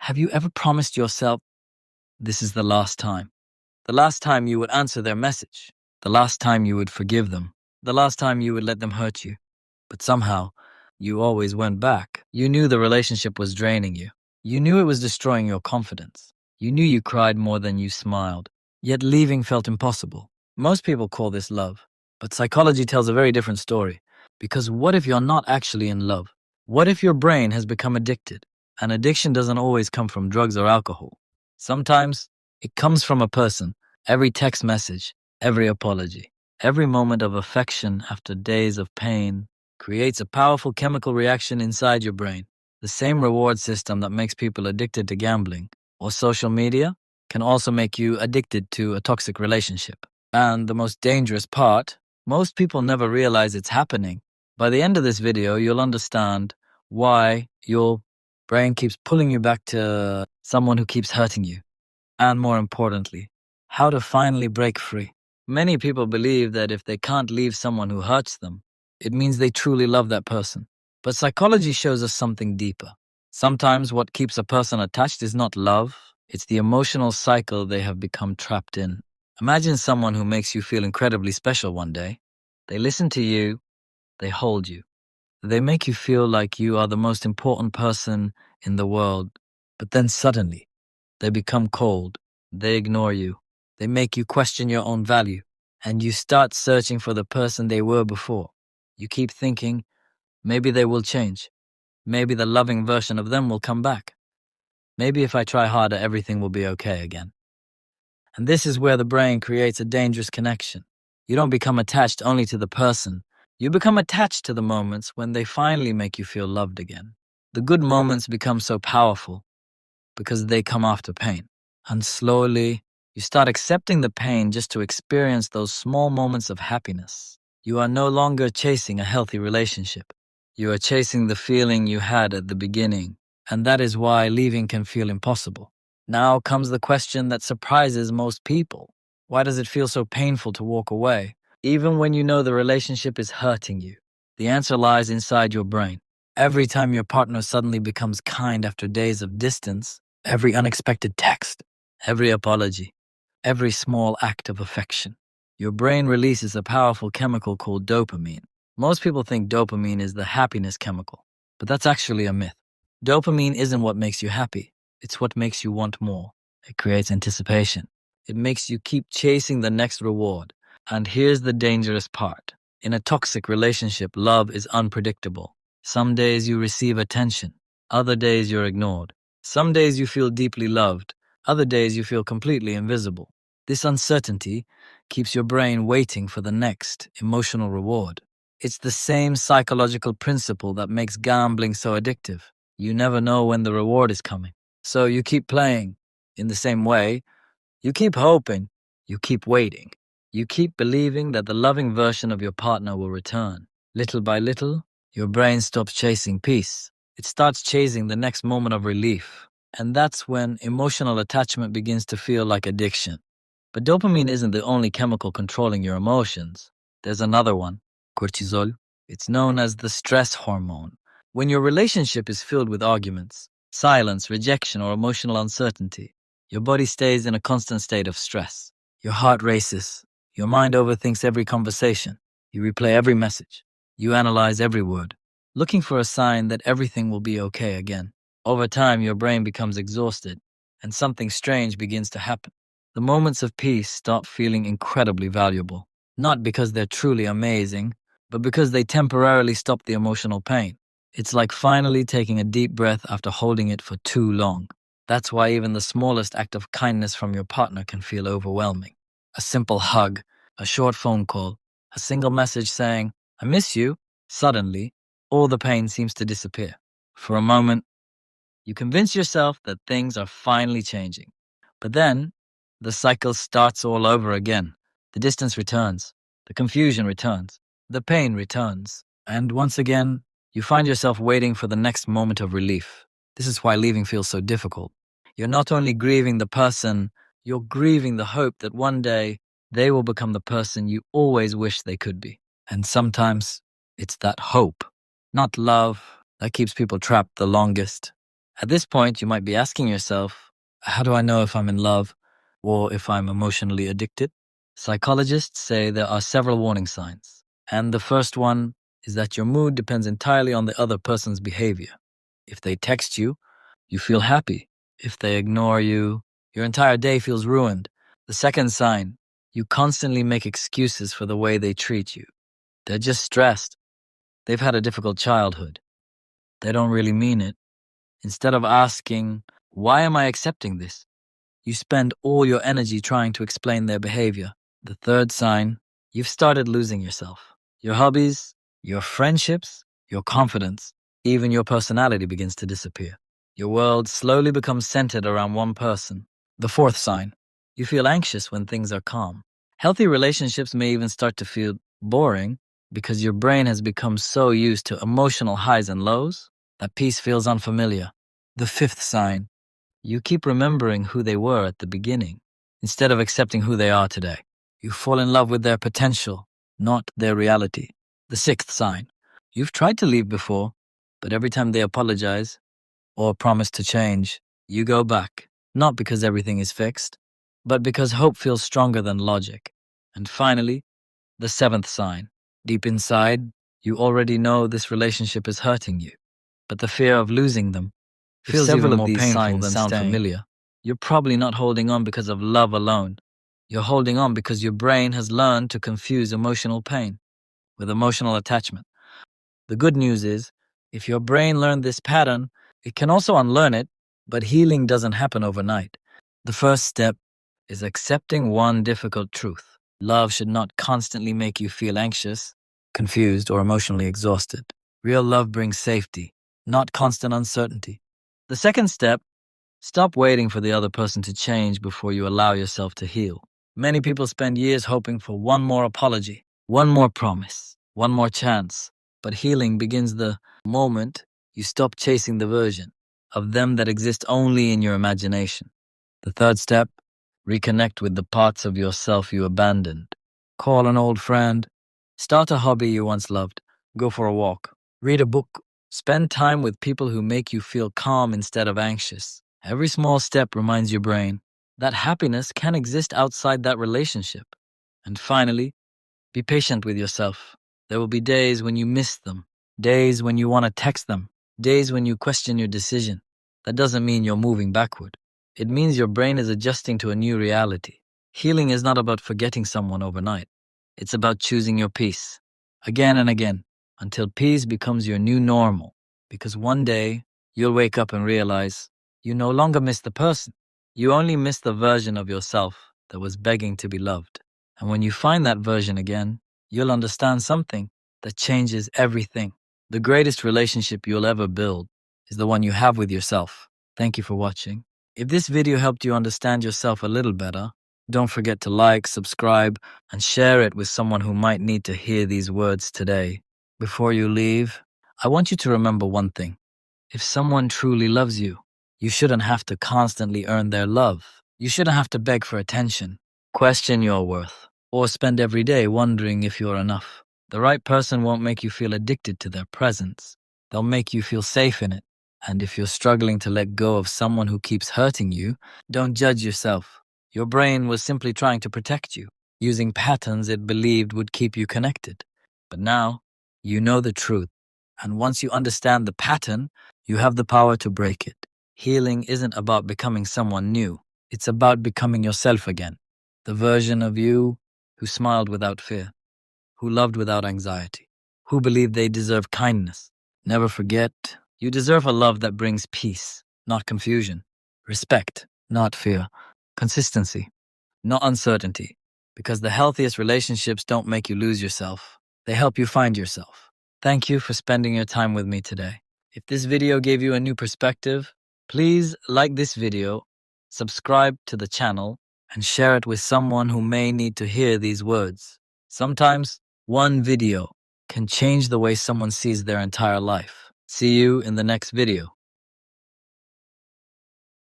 Have you ever promised yourself this is the last time? The last time you would answer their message. The last time you would forgive them. The last time you would let them hurt you. But somehow, you always went back. You knew the relationship was draining you. You knew it was destroying your confidence. You knew you cried more than you smiled. Yet leaving felt impossible. Most people call this love. But psychology tells a very different story. Because what if you're not actually in love? What if your brain has become addicted? And addiction doesn't always come from drugs or alcohol. Sometimes it comes from a person. Every text message, every apology, every moment of affection after days of pain creates a powerful chemical reaction inside your brain. The same reward system that makes people addicted to gambling or social media can also make you addicted to a toxic relationship. And the most dangerous part, most people never realize it's happening. By the end of this video, you'll understand why your brain keeps pulling you back to someone who keeps hurting you. And more importantly, how to finally break free. Many people believe that if they can't leave someone who hurts them, it means they truly love that person. But psychology shows us something deeper. Sometimes what keeps a person attached is not love, it's the emotional cycle they have become trapped in. Imagine someone who makes you feel incredibly special one day. They listen to you, they hold you. They make you feel like you are the most important person in the world. But then suddenly, they become cold. They ignore you. They make you question your own value. And you start searching for the person they were before. You keep thinking, maybe they will change. Maybe the loving version of them will come back. Maybe if I try harder, everything will be okay again. And this is where the brain creates a dangerous connection. You don't become attached only to the person. You become attached to the moments when they finally make you feel loved again. The good moments become so powerful because they come after pain. And slowly, you start accepting the pain just to experience those small moments of happiness. You are no longer chasing a healthy relationship. You are chasing the feeling you had at the beginning. And that is why leaving can feel impossible. Now comes the question that surprises most people. Why does it feel so painful to walk away, even when you know the relationship is hurting you? The answer lies inside your brain. Every time your partner suddenly becomes kind after days of distance, every unexpected text, every apology, every small act of affection, your brain releases a powerful chemical called dopamine. Most people think dopamine is the happiness chemical, but that's actually a myth. Dopamine isn't what makes you happy. It's what makes you want more. It creates anticipation. It makes you keep chasing the next reward. And here's the dangerous part. In a toxic relationship, love is unpredictable. Some days you receive attention. Other days you're ignored. Some days you feel deeply loved. Other days you feel completely invisible. This uncertainty keeps your brain waiting for the next emotional reward. It's the same psychological principle that makes gambling so addictive. You never know when the reward is coming. So you keep playing. In the same way, you keep hoping. You keep waiting. You keep believing that the loving version of your partner will return. Little by little, your brain stops chasing peace. It starts chasing the next moment of relief. And that's when emotional attachment begins to feel like addiction. But dopamine isn't the only chemical controlling your emotions. There's another one, cortisol. It's known as the stress hormone. When your relationship is filled with arguments, silence, rejection, or emotional uncertainty, your body stays in a constant state of stress. Your heart races. Your mind overthinks every conversation. You replay every message. You analyze every word, looking for a sign that everything will be okay again. Over time, your brain becomes exhausted, and something strange begins to happen. The moments of peace start feeling incredibly valuable, not because they're truly amazing, but because they temporarily stop the emotional pain. It's like finally taking a deep breath after holding it for too long. That's why even the smallest act of kindness from your partner can feel overwhelming. A simple hug, a short phone call, a single message saying, "I miss you," suddenly, all the pain seems to disappear. For a moment, you convince yourself that things are finally changing. But then, the cycle starts all over again. The distance returns. The confusion returns. The pain returns. And once again, you find yourself waiting for the next moment of relief. This is why leaving feels so difficult. You're not only grieving the person, you're grieving the hope that one day they will become the person you always wish they could be. And sometimes it's that hope, not love, that keeps people trapped the longest. At this point, you might be asking yourself, how do I know if I'm in love or if I'm emotionally addicted? Psychologists say there are several warning signs. And the first one is that your mood depends entirely on the other person's behavior. If they text you, you feel happy. If they ignore you, your entire day feels ruined. The second sign, you constantly make excuses for the way they treat you. They're just stressed. They've had a difficult childhood. They don't really mean it. Instead of asking, why am I accepting this? You spend all your energy trying to explain their behavior. The third sign, you've started losing yourself. Your hobbies, your friendships, your confidence, even your personality begins to disappear. Your world slowly becomes centered around one person. The fourth sign, you feel anxious when things are calm. Healthy relationships may even start to feel boring because your brain has become so used to emotional highs and lows that peace feels unfamiliar. The fifth sign, you keep remembering who they were at the beginning instead of accepting who they are today. You fall in love with their potential, not their reality. The sixth sign, you've tried to leave before, but every time they apologize or promise to change, you go back, not because everything is fixed, but because hope feels stronger than logic. And finally, the seventh sign, deep inside, you already know this relationship is hurting you, but the fear of losing them feels even more painful than sound familiar. You're probably not holding on because of love alone. You're holding on because your brain has learned to confuse emotional pain with emotional attachment. The good news is, if your brain learned this pattern, it can also unlearn it, but healing doesn't happen overnight. The first step is accepting one difficult truth. Love should not constantly make you feel anxious, confused, or emotionally exhausted. Real love brings safety, not constant uncertainty. The second step, stop waiting for the other person to change before you allow yourself to heal. Many people spend years hoping for one more apology, one more promise, one more chance. But healing begins the moment you stop chasing the version of them that exists only in your imagination. The third step, reconnect with the parts of yourself you abandoned. Call an old friend, start a hobby you once loved, go for a walk, read a book, spend time with people who make you feel calm instead of anxious. Every small step reminds your brain that happiness can exist outside that relationship. And finally, be patient with yourself. There will be days when you miss them, days when you want to text them, days when you question your decision. That doesn't mean you're moving backward. It means your brain is adjusting to a new reality. Healing is not about forgetting someone overnight. It's about choosing your peace, again and again, until peace becomes your new normal. Because one day, you'll wake up and realize you no longer miss the person. You only miss the version of yourself that was begging to be loved. And when you find that version again, you'll understand something that changes everything. The greatest relationship you'll ever build is the one you have with yourself. Thank you for watching. If this video helped you understand yourself a little better, don't forget to like, subscribe, and share it with someone who might need to hear these words today. Before you leave, I want you to remember one thing. If someone truly loves you, you shouldn't have to constantly earn their love. You shouldn't have to beg for attention, question your worth, or spend every day wondering if you're enough. The right person won't make you feel addicted to their presence. They'll make you feel safe in it. And if you're struggling to let go of someone who keeps hurting you, don't judge yourself. Your brain was simply trying to protect you, using patterns it believed would keep you connected. But now, you know the truth. And once you understand the pattern, you have the power to break it. Healing isn't about becoming someone new. It's about becoming yourself again. The version of you who smiled without fear, who loved without anxiety, who believed they deserve kindness. Never forget, you deserve a love that brings peace, not confusion. Respect, not fear. Consistency, not uncertainty. Because the healthiest relationships don't make you lose yourself. They help you find yourself. Thank you for spending your time with me today. If this video gave you a new perspective, please like this video, subscribe to the channel, and share it with someone who may need to hear these words. Sometimes, one video can change the way someone sees their entire life. See you in the next video.